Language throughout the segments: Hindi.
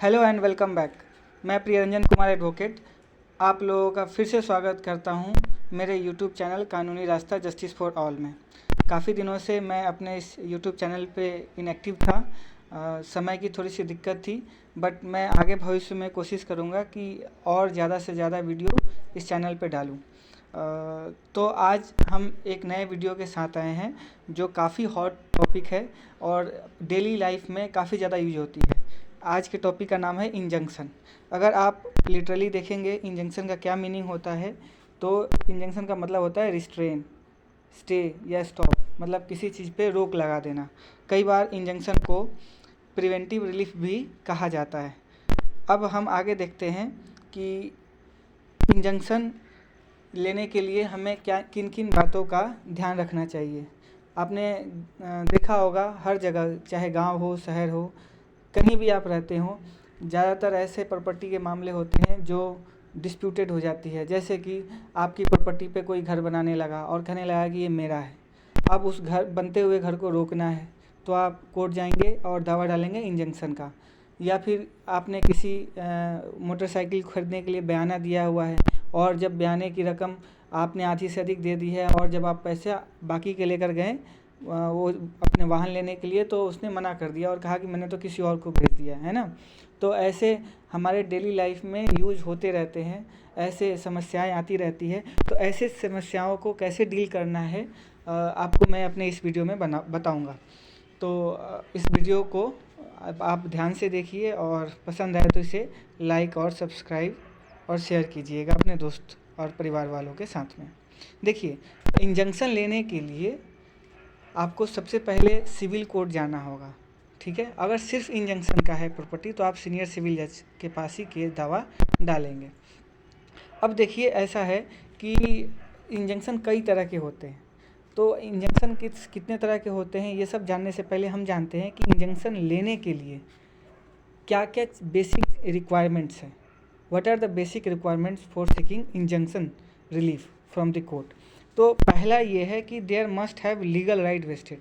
Hello and welcome back. मैं प्रियरंजन कुमार एडवोकेट आप लोगों का फिर से स्वागत करता हूं मेरे यूट्यूब चैनल कानूनी रास्ता जस्टिस फॉर ऑल में। काफ़ी दिनों से मैं अपने इस यूट्यूब चैनल पे इनएक्टिव था। समय की थोड़ी सी दिक्कत थी, बट मैं आगे भविष्य में कोशिश करूंगा कि और ज़्यादा से ज़्यादा वीडियो इस चैनल पे डालूं। तो आज हम एक नए वीडियो के साथ आए हैं जो काफ़ी हॉट टॉपिक है और डेली लाइफ में काफ़ी ज़्यादा यूज होती है। आज के टॉपिक का नाम है इंजंक्शन। अगर आप लिटरली देखेंगे इंजंक्शन का क्या मीनिंग होता है, तो इंजंक्शन का मतलब होता है रिस्ट्रेन, स्टे या स्टॉप, मतलब किसी चीज़ पे रोक लगा देना। कई बार इंजंक्शन को प्रिवेंटिव रिलीफ भी कहा जाता है। अब हम आगे देखते हैं कि इंजंक्शन लेने के लिए हमें क्या किन किन बातों का ध्यान रखना चाहिए। आपने देखा होगा हर जगह, चाहे गांव हो शहर हो, कहीं भी आप रहते हो, ज़्यादातर ऐसे प्रॉपर्टी के मामले होते हैं जो डिस्प्यूटेड हो जाती है। जैसे कि आपकी प्रॉपर्टी पे कोई घर बनाने लगा और कहने लगा कि ये मेरा है। अब उस घर बनते हुए घर को रोकना है तो आप कोर्ट जाएंगे और दावा डालेंगे इंजंक्शन का। या फिर आपने किसी मोटरसाइकिल खरीदने के लिए बयाना दिया हुआ है और जब बयाने की रकम आपने आधी से अधिक दे दी है और जब आप पैसे बाकी के लेकर गए वो अपने वाहन लेने के लिए, तो उसने मना कर दिया और कहा कि मैंने तो किसी और को भेज दिया है ना। तो ऐसे हमारे डेली लाइफ में यूज होते रहते हैं, ऐसे समस्याएं आती रहती है। तो ऐसे समस्याओं को कैसे डील करना है आपको मैं अपने इस वीडियो में बताऊंगा। तो इस वीडियो को आप ध्यान से देखिए और पसंद आए तो इसे लाइक और सब्सक्राइब और शेयर कीजिएगा अपने दोस्त और परिवार वालों के साथ में। देखिए, इंजंक्शन लेने के लिए आपको सबसे पहले सिविल कोर्ट जाना होगा, ठीक है। अगर सिर्फ इंजंक्शन का है प्रॉपर्टी तो आप सीनियर सिविल जज के पास ही केस दावा डालेंगे। अब देखिए, ऐसा है कि इंजंक्शन कई तरह के होते हैं। तो इंजंक्शन कितने तरह के होते हैं ये सब जानने से पहले हम जानते हैं कि इंजंक्शन लेने के लिए क्या क्या बेसिक रिक्वायरमेंट्स हैं। What are the basic requirements for seeking injunction relief from the court. तो पहला ये है कि there must have legal right vested.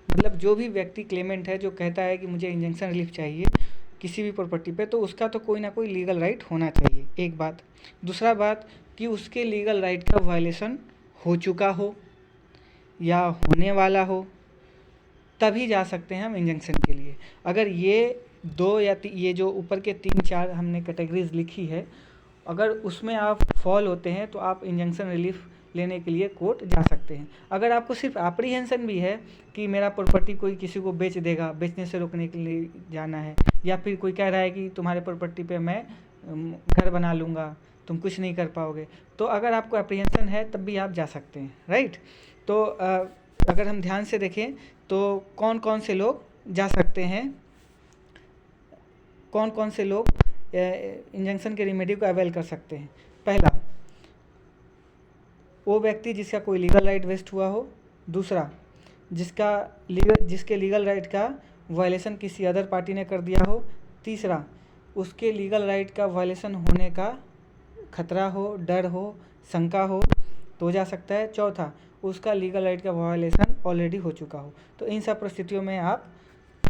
मतलब जो भी व्यक्ति क्लेमेंट है जो कहता है कि मुझे इंजंक्शन रिलीफ चाहिए किसी भी प्रॉपर्टी पे, तो उसका तो कोई ना कोई लीगल राइट होना चाहिए, एक बात। दूसरा बात कि उसके लीगल राइट का वायलेशन हो चुका हो या होने वाला हो, तभी जा सकते हैं हम इंजंक्शन के लिए। अगर ये दो या ये जो ऊपर के 3-4 हमने कैटेगरीज लिखी है, अगर उसमें आप फॉल होते हैं तो आप इंजंक्शन रिलीफ लेने के लिए कोर्ट जा सकते हैं। अगर आपको सिर्फ अप्रीहेंशन भी है कि मेरा प्रॉपर्टी कोई किसी को बेच देगा, बेचने से रोकने के लिए जाना है, या फिर कोई कह रहा है कि तुम्हारे प्रॉपर्टी पे मैं घर बना लूँगा, तुम कुछ नहीं कर पाओगे, तो अगर आपको अप्रीहेंशन है तब भी आप जा सकते हैं, राइट। तो अगर हम ध्यान से देखें तो कौन कौन से लोग जा सकते हैं, कौन कौन से लोग इंजंक्शन के रिमेडी को अवेल कर सकते हैं। पहला, वो व्यक्ति जिसका कोई लीगल राइट वेस्ट हुआ हो। दूसरा, जिसके लीगल राइट का वायलेशन किसी अदर पार्टी ने कर दिया हो। तीसरा, उसके लीगल राइट का वायलेशन होने का खतरा हो, डर हो, शंका हो तो जा सकता है। चौथा, उसका लीगल राइट का वायलेशन ऑलरेडी हो चुका हो। तो इन सब परिस्थितियों में आप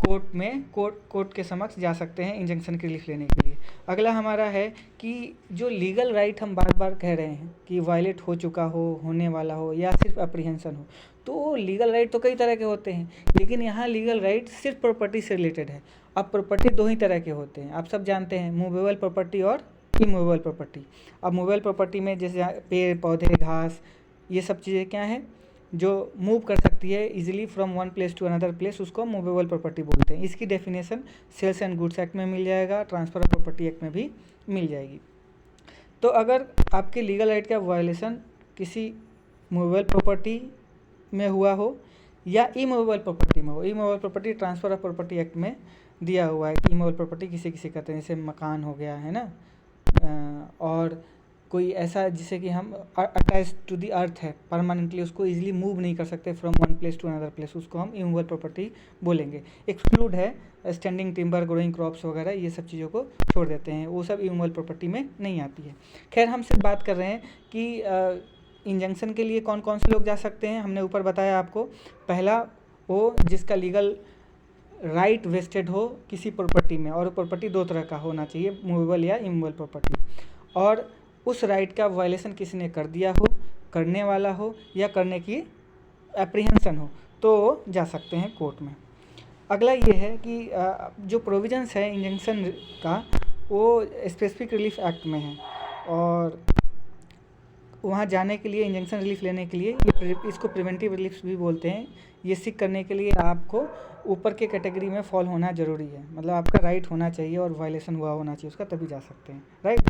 कोर्ट के समक्ष जा सकते हैं इंजंक्शन की रिलीफ लेने के लिए। अगला हमारा है कि जो लीगल राइट हम बार बार कह रहे हैं कि वायलेट हो चुका हो, होने वाला हो, या सिर्फ अप्रीहेंशन हो, तो लीगल राइट तो कई तरह के होते हैं, लेकिन यहाँ लीगल राइट सिर्फ प्रॉपर्टी से रिलेटेड है। अब प्रॉपर्टी दो ही तरह के होते हैं, आप सब जानते हैं, मूवेबल प्रॉपर्टी और इमूवेबल प्रॉपर्टी। अब मूवेबल प्रॉपर्टी में जैसे पेड़ पौधे घास ये सब चीज़ें क्या है जो मूव कर सकती है easily from one place to another place, उसको मूवेबल प्रॉपर्टी बोलते हैं। इसकी definition sales and goods act में मिल जाएगा, ट्रांसफर ऑफ प्रॉपर्टी एक्ट में भी मिल जाएगी। तो अगर आपके लीगल राइट का वायलेशन किसी मूवेबल प्रॉपर्टी में हुआ हो या इमूवेबल प्रॉपर्टी में हो, immovable property transfer of property act में दिया हुआ है कि इमूवेबल प्रॉपर्टी किसी किसी कहते हैं, जैसे मकान हो गया है ना, और कोई ऐसा जिसे कि हम अटैच टू दी अर्थ है परमानेंटली, उसको इजीली मूव नहीं कर सकते from one place to another place, उसको हम इमूवेबल प्रॉपर्टी बोलेंगे। एक्सक्लूड है स्टैंडिंग टिम्बर, ग्रोइंग क्रॉप्स वगैरह, ये सब चीज़ों को छोड़ देते हैं, वो सब इमूवेबल प्रॉपर्टी में नहीं आती है। खैर, हम सिर्फ बात कर रहे हैं कि इंजंक्शन के लिए कौन कौन से लोग जा सकते हैं। हमने ऊपर बताया आपको, पहला वो जिसका लीगल राइट वेस्टेड हो किसी प्रॉपर्टी में, और प्रॉपर्टी दो तरह का होना चाहिए, मूवेबल या इमूवेबल प्रॉपर्टी, और उस राइट का वायलेशन किसी ने कर दिया हो, करने वाला हो या करने की एप्रीहेंशन हो, तो जा सकते हैं कोर्ट में। अगला ये है कि जो प्रोविजंस है इंजंक्शन का वो स्पेसिफिक रिलीफ एक्ट में है, और वहाँ जाने के लिए, इंजंक्शन रिलीफ लेने के लिए, इसको प्रिवेंटिव रिलीफ भी बोलते हैं, ये सीख करने के लिए आपको ऊपर के कैटेगरी में फॉल होना ज़रूरी है, मतलब आपका राइट होना चाहिए और वायलेशन हुआ होना चाहिए उसका, तभी जा सकते हैं, राइट।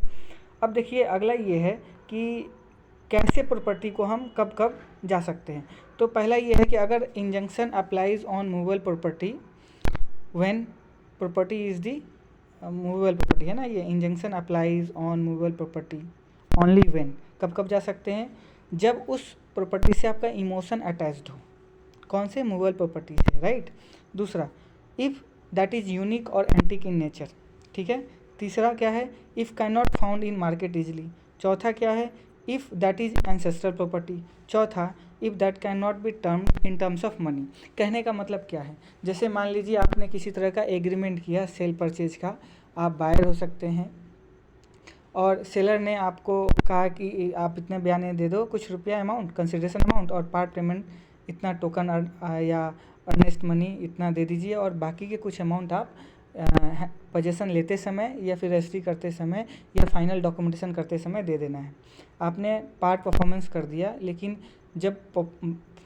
अब देखिए अगला ये है कि कैसे प्रॉपर्टी को हम कब कब जा सकते हैं। तो पहला ये है कि अगर injunction applies on movable property when property is the movable property, है ना, ये injunction applies on movable property only when, कब कब जा सकते हैं, जब उस प्रॉपर्टी से आपका इमोशन अटैच्ड हो, कौन से, मूवेबल प्रॉपर्टी से, राइट। दूसरा, इफ़ दैट इज़ यूनिक और एंटिक इन नेचर, ठीक है। तीसरा क्या है, if can not found in market easily. चौथा क्या है, if that is ancestral property. चौथा, if that can not be termed in terms of money. कहने का मतलब क्या है, जैसे मान लीजिए आपने किसी तरह का एग्रीमेंट किया सेल परचेज का, आप बायर हो सकते हैं और सेलर ने आपको कहा कि आप इतने बयाने दे दो, कुछ रुपया अमाउंट, कंसिडरेशन अमाउंट, और पार्ट पेमेंट इतना टोकन या अर्नेस्ट मनी इतना दे दीजिए, और बाकी के कुछ अमाउंट आप पोजेसन लेते समय या फिर रजिस्ट्री करते समय या फाइनल डॉक्यूमेंटेशन करते समय दे देना है। आपने पार्ट परफॉर्मेंस कर दिया, लेकिन जब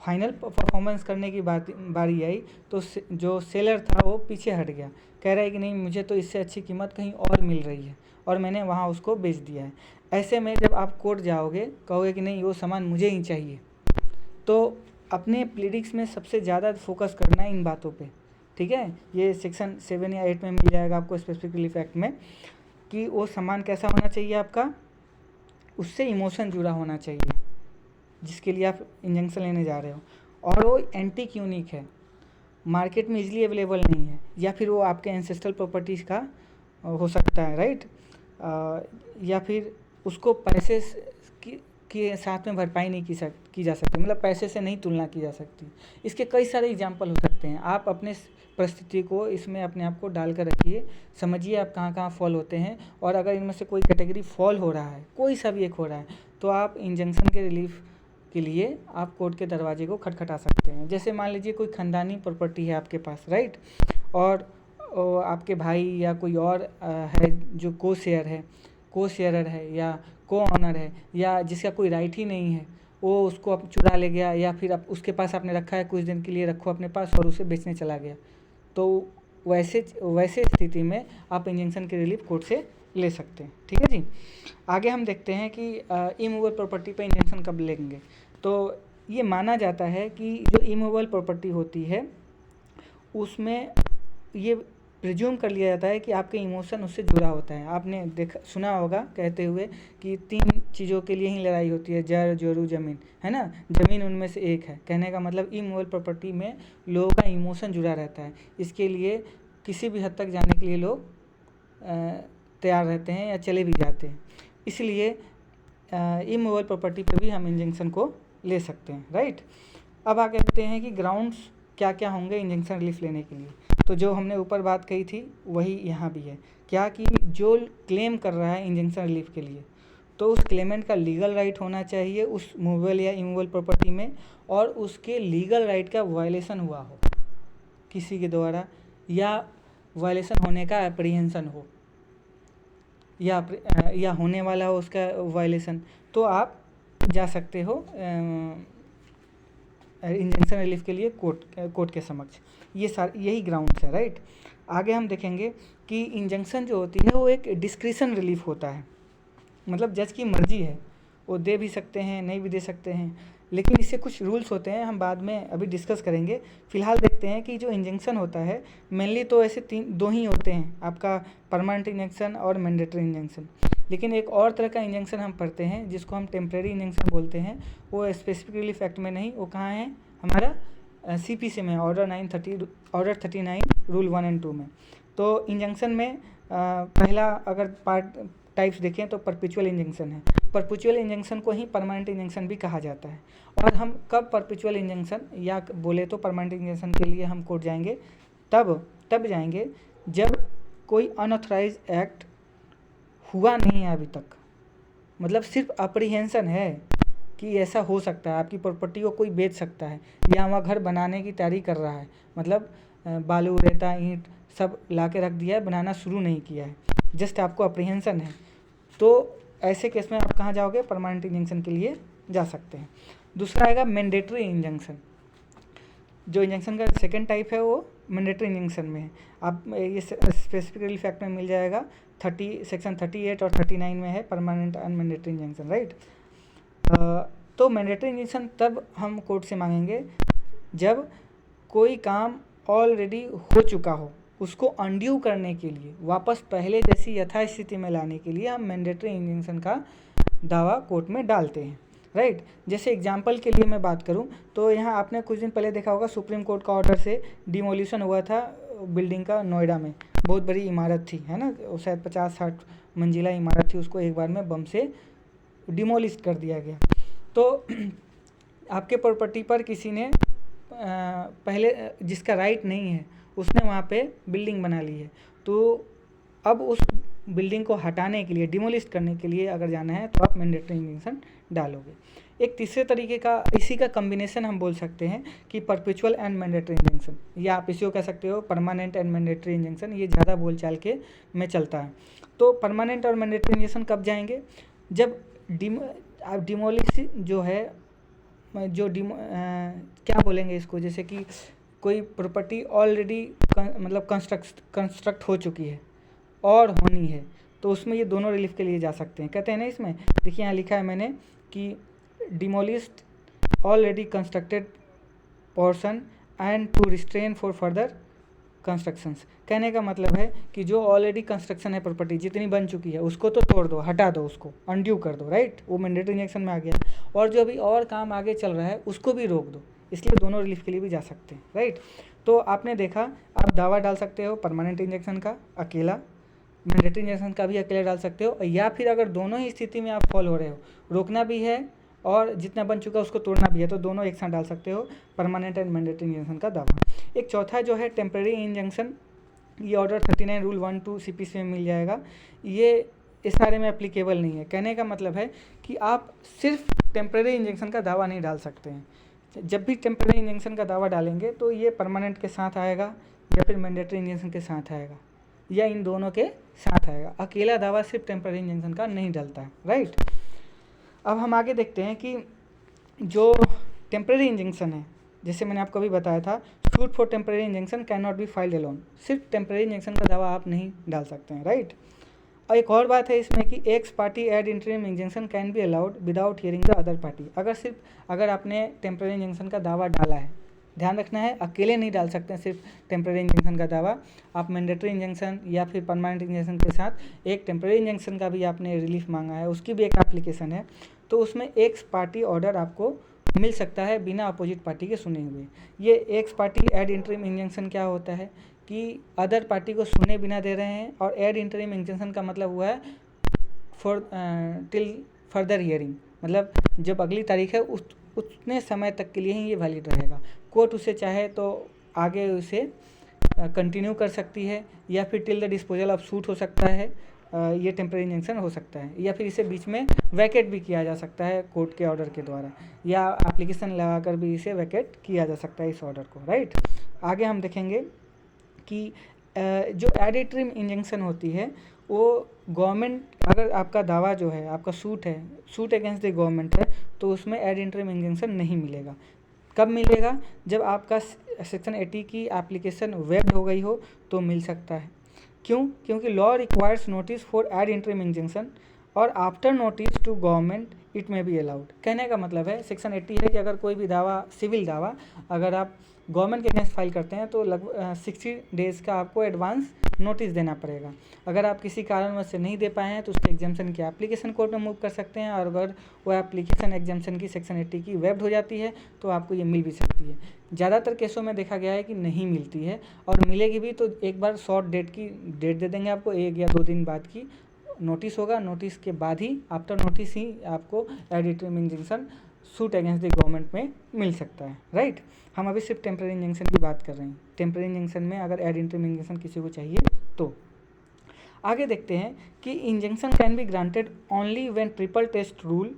फाइनल परफॉर्मेंस करने की बारी आई तो जो सेलर था वो पीछे हट गया, कह रहा है कि नहीं, मुझे तो इससे अच्छी कीमत कहीं और मिल रही है और मैंने वहाँ उसको बेच दिया है। ऐसे में जब आप कोर्ट जाओगे, कहोगे कि नहीं वो सामान मुझे ही चाहिए, तो अपने प्लीडिंग्स में सबसे ज़्यादा फोकस करना है इन बातों पे, ठीक है। ये सेक्शन 7 या 8 में मिल जाएगा आपको स्पेसिफिक रिलीफ एक्ट में, कि वो सामान कैसा होना चाहिए आपका, उससे इमोशन जुड़ा होना चाहिए जिसके लिए आप इंजंक्शन लेने जा रहे हो, और वो एंटीक यूनिक है, मार्केट में इजीली अवेलेबल नहीं है, या फिर वो आपके एंसेस्ट्रल प्रॉपर्टीज़ का हो सकता है, राइट। या फिर उसको पैसे के साथ में भरपाई नहीं की जा सकती, मतलब पैसे से नहीं तुलना की जा सकती। इसके कई सारे एग्जाम्पल हो सकते हैं, आप अपने परिस्थिति को इसमें अपने आप को डाल कर रखिए, समझिए आप कहाँ कहाँ फॉल होते हैं, और अगर इनमें से कोई कैटेगरी फॉल हो रहा है, कोई सा भी एक हो रहा है, तो आप इंजंक्शन के रिलीफ के लिए आप कोर्ट के दरवाजे को खटखटा सकते हैं। जैसे मान लीजिए कोई ख़ानदानी प्रॉपर्टी है आपके पास, राइट, और आपके भाई या कोई और है जो को शेयरर है या को ऑनर है, या जिसका कोई राइट ही नहीं है, वो उसको आप चुरा ले गया, या फिर आप उसके पास आपने रखा है, कुछ दिन के लिए रखो अपने पास, और उसे बेचने चला गया, तो वैसे स्थिति में आप इंजंक्शन के रिलीफ कोर्ट से ले सकते हैं, ठीक है जी। आगे हम देखते हैं कि इमूवेबल प्रॉपर्टी पे इंजंक्शन कब लेंगे। तो ये माना जाता है कि जो इमूवेबल प्रॉपर्टी होती है उसमें ये प्रिज्यूम कर लिया जाता है कि आपके इमोशन उससे जुड़ा होता है। आपने सुना होगा कहते हुए कि 3 चीज़ों के लिए ही लड़ाई होती है, जर, जोरू, ज़मीन, है ना, ज़मीन उनमें से एक है। कहने का मतलब इमूवेबल प्रॉपर्टी में लोगों का इमोशन जुड़ा रहता है, इसके लिए किसी भी हद तक जाने के लिए लोग तैयार रहते हैं या चले भी जाते हैं, इसलिए इमूवेबल प्रॉपर्टी पे भी हम इंजंक्शन को ले सकते हैं, राइट। अब आगे देखते हैं कि ग्राउंड्स क्या क्या होंगे इंजंक्शन रिलीफ लेने के लिए। तो जो हमने ऊपर बात कही थी वही यहाँ भी है, क्या कि जो क्लेम कर रहा है इंजंक्शन रिलीफ के लिए, तो उस क्लेमेंट का लीगल राइट होना चाहिए उस मूवेबल या इमूवेबल प्रॉपर्टी में, और उसके लीगल राइट का वायलेशन हुआ हो किसी के द्वारा, या वायलेशन होने का एप्रीहेंशन हो, या होने वाला हो उसका वायलेशन, तो आप जा सकते हो इंजंक्शन रिलीफ के लिए कोर्ट के समक्ष। यही ग्राउंड्स है, राइट। आगे हम देखेंगे कि इंजंक्शन जो होती है वो एक डिस्क्रिशन रिलीफ होता है, मतलब जज की मर्जी है, वो दे भी सकते हैं, नहीं भी दे सकते हैं, लेकिन इससे कुछ रूल्स होते हैं, हम बाद में अभी डिस्कस करेंगे। फिलहाल देखते हैं कि जो इंजंक्शन होता है मेनली तो ऐसे दो ही होते हैं, आपका परमानेंट इंजंक्शन और मैंडेटरी इंजंक्शन। लेकिन एक और तरह का इंजंक्शन हम पढ़ते हैं जिसको हम टेम्परेरी इंजंक्शन बोलते हैं, वो स्पेसिफिक रिलीफ एक्ट में नहीं, वो कहाँ है, हमारा CPC में, ऑर्डर 39 रूल 1 और 2 में। तो इंजंक्शन में पहला अगर टाइप्स देखें तो परपेचुअल इंजंक्शन है। परपेचुअल इंजंक्शन को ही परमानेंट इंजंक्शन भी कहा जाता है। और हम कब परपेचुअल इंजंक्शन या बोले तो परमानेंट इंजंक्शन के लिए हम कोर्ट जाएंगे, तब तब जाएंगे जब कोई अनऑथराइज एक्ट हुआ नहीं है अभी तक, मतलब सिर्फ अप्रीहेंशन है कि ऐसा हो सकता है, आपकी प्रॉपर्टी को कोई बेच सकता है या वहाँ घर बनाने की तैयारी कर रहा है, मतलब बालू रेता ईंट सब ला के रख दिया है, बनाना शुरू नहीं किया है, जस्ट आपको अप्रीहेंशन है, तो ऐसे केस में आप कहाँ जाओगे, परमानेंट इंजंक्शन के लिए जा सकते हैं। दूसरा आएगा मैंडेटरी इंजंक्शन। जो इंजंक्शन का सेकंड टाइप है वो मैंडेटरी इंजंक्शन में है। आप ये स्पेसिफिकली फैक्ट में मिल जाएगा, सेक्शन 38 और 39 में है permanent and mandatory injunction, right. तो मैंडेटरी इंजंक्शन तब हम कोर्ट से मांगेंगे जब कोई काम ऑलरेडी हो चुका हो, उसको अनड्यू करने के लिए, वापस पहले जैसी यथास्थिति में लाने के लिए हम मैंडेटरी इंजंक्शन का दावा कोर्ट में डालते हैं, राइट। जैसे एग्जांपल के लिए मैं बात करूं तो यहाँ आपने कुछ दिन पहले देखा होगा सुप्रीम कोर्ट का ऑर्डर से डिमोलिशन हुआ था बिल्डिंग का, नोएडा में बहुत बड़ी इमारत थी, है ना, शायद 50-60 मंजिला इमारत थी, उसको एक बार में बम से डिमोलिश कर दिया गया। तो आपके प्रॉपर्टी पर किसी ने पहले जिसका राइट नहीं है उसने वहाँ पे बिल्डिंग बना ली है, तो अब उस बिल्डिंग को हटाने के लिए, डिमोलिश करने के लिए अगर जाना है तो आप मैंडेटरी इंजंक्शन डालोगे। एक तीसरे तरीके का, इसी का कम्बिनेशन हम बोल सकते हैं कि परपेचुअल एंड मैंडेटरी इंजंक्शन, या आप इसी को कह सकते हो परमानेंट एंड मैंडेटरी इंजंक्शन, ये ज़्यादा बोलचाल के में चलता है। तो परमानेंट और मैंडेटरी इंजंक्शन कब जाएंगे, जब डिमोलिश जो है, क्या बोलेंगे इसको, जैसे कि कोई प्रॉपर्टी ऑलरेडी मतलब कंस्ट्रक्ट हो चुकी है और होनी है, तो उसमें ये दोनों रिलीफ के लिए जा सकते हैं। कहते हैं ना इसमें, देखिए यहाँ लिखा है मैंने कि demolished already constructed portion and to restrain for further constructions. कहने का मतलब है कि जो ऑलरेडी कंस्ट्रक्शन है, प्रॉपर्टी जितनी बन चुकी है उसको तो तोड़ दो, हटा दो, उसको अनड्यू कर दो, राइट, वो मैंडेटरी इंजंक्शन में आ गया। और जो अभी और काम आगे चल रहा है उसको भी रोक दो, इसलिए दोनों रिलीफ के लिए भी जा सकते हैं, राइट। तो आपने देखा, आप दावा डाल सकते हो परमानेंट इंजंक्शन का अकेला, मैंडेटरी इंजंक्शन का भी अकेला डाल सकते हो, या फिर अगर दोनों ही स्थिति में आप फॉल हो रहे हो, रोकना भी है और जितना बन चुका है उसको तोड़ना भी है, तो दोनों एक साथ डाल सकते हो परमानेंट एंड मैंडेटरी इंजंक्शन का दावा। एक चौथा जो है टेम्परेरी इंजंक्शन, ये ऑर्डर 39 रूल 1-2 CPC में मिल जाएगा। ये इस सारे में एप्लीकेबल नहीं है। कहने का मतलब है कि आप सिर्फ टेम्परेरी इंजंक्शन का दावा नहीं डाल सकते हैं। जब भी टेम्परेरी इंजंक्शन का दावा डालेंगे तो ये परमानेंट के साथ आएगा या फिर मैंडेटरी इंजंक्शन के साथ आएगा या इन दोनों के साथ आएगा। अकेला दावा सिर्फ टेम्परेरी इंजंक्शन का नहीं डलता है, राइट। अब हम आगे देखते हैं कि जो टेम्परेरी इंजंक्शन है, जैसे मैंने आपको अभी बताया था, suit for temporary injunction can not be filed alone, सिर्फ टेम्परेरी इंजंक्शन का दावा आप नहीं डाल सकते हैं, राइट। और एक और बात है इसमें कि ex parte ad interim injunction can be allowed without hearing the other party. अगर आपने टेम्परेरी इंजंक्शन का दावा डाला है, ध्यान रखना है अकेले नहीं डाल सकते हैं सिर्फ टेम्परेरी इंजंक्शन का दावा, आप मैंडेटरी इंजंक्शन या फिर परमानेंट इंजंक्शन के साथ एक टेम्परेरी इंजंक्शन का भी आपने रिलीफ मांगा है, उसकी भी एक एप्लीकेशन है, तो उसमें एक्स पार्टी ऑर्डर आपको मिल सकता है बिना अपोजिट पार्टी के सुने हुए। ये ex parte ad interim injunction क्या होता है कि अदर पार्टी को सुने बिना दे रहे हैं, और एड इंटरिम इंजंक्शन का मतलब हुआ है फॉर टिल फर्दर हियरिंग, मतलब जब अगली तारीख है उतने समय तक के लिए ही ये वैलिड रहेगा। कोर्ट उसे चाहे तो आगे उसे कंटिन्यू कर सकती है या फिर till the disposal of suit हो सकता है, ये टेम्परेरी इंजंक्शन हो सकता है, या फिर इसे बीच में वैकेट भी किया जा सकता है कोर्ट के ऑर्डर के द्वारा, या एप्लीकेशन लगाकर भी इसे वैकेट किया जा सकता है इस ऑर्डर को, राइट। आगे हम देखेंगे कि जो एड इंटरिम इंजंक्शन होती है वो गवर्नमेंट, अगर आपका दावा जो है, आपका सूट अगेंस्ट द गवर्नमेंट है, तो उसमें एड इंटरिम इंजंक्शन नहीं मिलेगा। कब मिलेगा? जब आपका सेक्शन 80 की एप्लीकेशन वेब्ड हो गई हो तो मिल सकता है। क्यों? क्योंकि law requires notice for ad interim injunction और after notice to government it may be allowed. कहने का मतलब है सेक्शन 80 है कि अगर कोई भी दावा, सिविल दावा अगर आप गवर्नमेंट के अगेंस्ट फाइल करते हैं तो लगभग 60 डेज़ का आपको एडवांस नोटिस देना पड़ेगा। अगर आप किसी कारणवश से नहीं दे पाए हैं तो उसके एग्जाम्पशन की एप्लीकेशन कोर्ट में मूव कर सकते हैं, और अगर वो एप्लीकेशन एग्जाम्पशन की सेक्शन 80 की वेब्ड हो जाती है तो आपको ये मिल भी सकती है। ज़्यादातर केसों में देखा गया है कि नहीं मिलती है, और मिलेगी भी तो एक बार शॉर्ट डेट दे देंगे आपको, 1 या 2 दिन बाद की नोटिस होगा, नोटिस के बाद ही, आफ्टर नोटिस ही आपको ad interim injunction suit against the government में मिल सकता है, राइट। हम अभी सिर्फ टेम्पररी इंजंक्शन की बात कर रहे हैं। टेम्पररी इंजंक्शन में अगर एड इंटरिम इंजंक्शन किसी को चाहिए तो आगे देखते हैं कि injunction can be granted only when triple test rule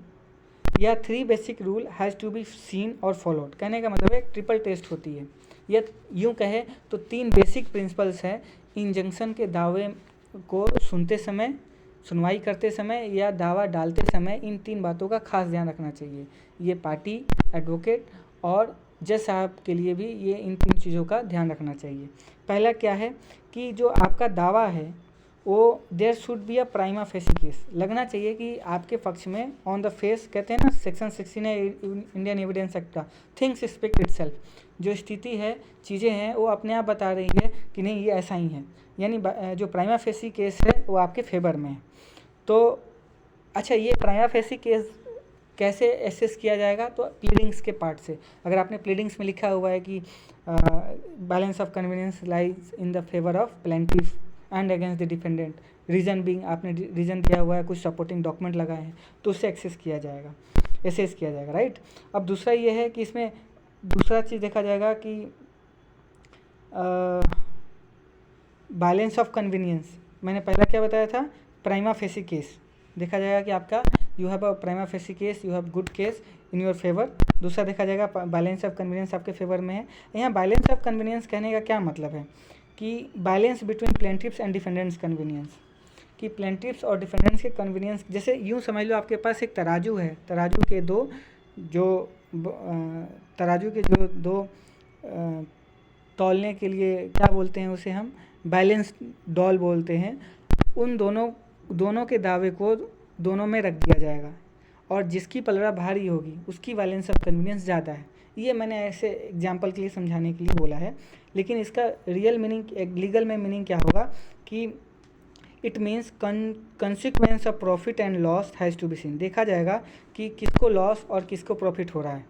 या 3 basic rule has to be seen और फॉलोड। कहने का मतलब है ट्रिपल टेस्ट होती है, या यूँ कहे तो 3 बेसिक प्रिंसिपल्स हैं इंजंक्शन के दावे को सुनते समय, सुनवाई करते समय या दावा डालते समय। इन 3 बातों का खास ध्यान रखना चाहिए। ये पार्टी, एडवोकेट और जज साहब के लिए भी ये इन 3 चीज़ों का ध्यान रखना चाहिए। पहला क्या है कि जो आपका दावा है वो there should be a prima facie case, लगना चाहिए कि आपके पक्ष में ऑन द फेस, कहते हैं ना सेक्शन 16 है इंडियन एविडेंस एक्ट का, थिंग्स स्पीक इटसेल्फ, जो स्थिति है, चीज़ें हैं, वो अपने आप बता रही है कि नहीं ये ऐसा ही है, यानी जो प्राइमा फेसी केस है वो आपके फेवर में है। तो अच्छा, ये प्राइमा फेसी केस कैसे एसेस किया जाएगा? तो प्लीडिंग्स के पार्ट से। अगर आपने प्लीडिंग्स में लिखा हुआ है कि balance of convenience lies in the favour of plaintiff and against the defendant, reason being, आपने रीज़न दिया हुआ है, कुछ सपोर्टिंग डॉक्यूमेंट लगाए हैं, तो उससे एसेस किया जाएगा, राइट। अब दूसरा ये है कि इसमें दूसरा चीज़ देखा जाएगा कि बैलेंस ऑफ कन्वीनियंस, मैंने पहला क्या बताया था, प्राइमा फेसी केस। देखा जाएगा कि आपका you have a prima facie case, you have good case in your favour. दूसरा देखा जाएगा बैलेंस ऑफ कन्वीनियंस आपके फेवर में है। यहाँ बैलेंस ऑफ कन्वीनियंस कहने का क्या मतलब है कि balance between plaintiffs and defendants convenience, कि प्लेंटिफ्स और डिफेंडेंट्स के कन्वीनियंस, जैसे यूँ समझ लो आपके पास एक तराजू है, तराजू के दो तौलने के लिए क्या बोलते हैं उसे, हम बैलेंस डॉल बोलते हैं। उन दोनों के दावे को दोनों में रख दिया जाएगा और जिसकी पलड़ा भारी होगी उसकी बैलेंस ऑफ कन्वीनियंस ज़्यादा है। ये मैंने ऐसे एग्जांपल के लिए समझाने के लिए बोला है, लेकिन इसका रियल मीनिंग लीगल में मीनिंग क्या होगा कि it means consequence of profit and loss has to be seen. देखा जाएगा कि किसको लॉस और किसको प्रॉफिट हो रहा है,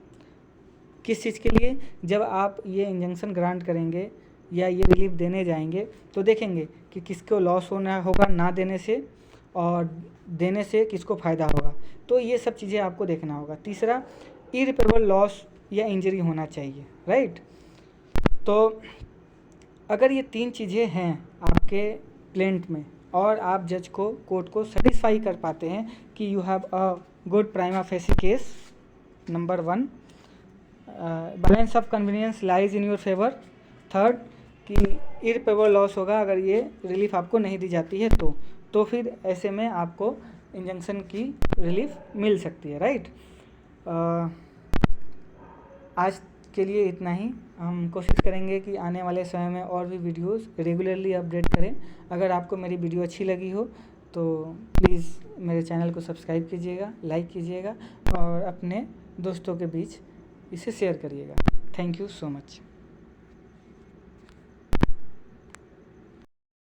किस चीज़ के लिए। जब आप ये इंजंक्शन ग्रांट करेंगे या ये रिलीफ देने जाएंगे तो देखेंगे कि किसको लॉस होना होगा ना देने से, और देने से किसको फ़ायदा होगा। तो ये सब चीज़ें आपको देखना होगा। तीसरा, इरिपेरेबल लॉस या इंजरी होना चाहिए, राइट। तो अगर ये 3 चीज़ें हैं आपके प्लेंट में और आप जज को, कोर्ट को सेटिस्फाई कर पाते हैं कि you have a good prima facie case, number 1, balance of convenience lies in your favour, third कि इरिपेरेबल लॉस होगा अगर ये रिलीफ आपको नहीं दी जाती है तो फिर ऐसे में आपको इंजंक्शन की रिलीफ मिल सकती है, राइट। आज के लिए इतना ही। हम कोशिश करेंगे कि आने वाले समय में और भी वीडियोस रेगुलरली अपडेट करें। अगर आपको मेरी वीडियो अच्छी लगी हो तो प्लीज़ मेरे चैनल को सब्सक्राइब कीजिएगा, लाइक कीजिएगा और अपने दोस्तों के बीच इसे शेयर करिएगा। Thank you so much.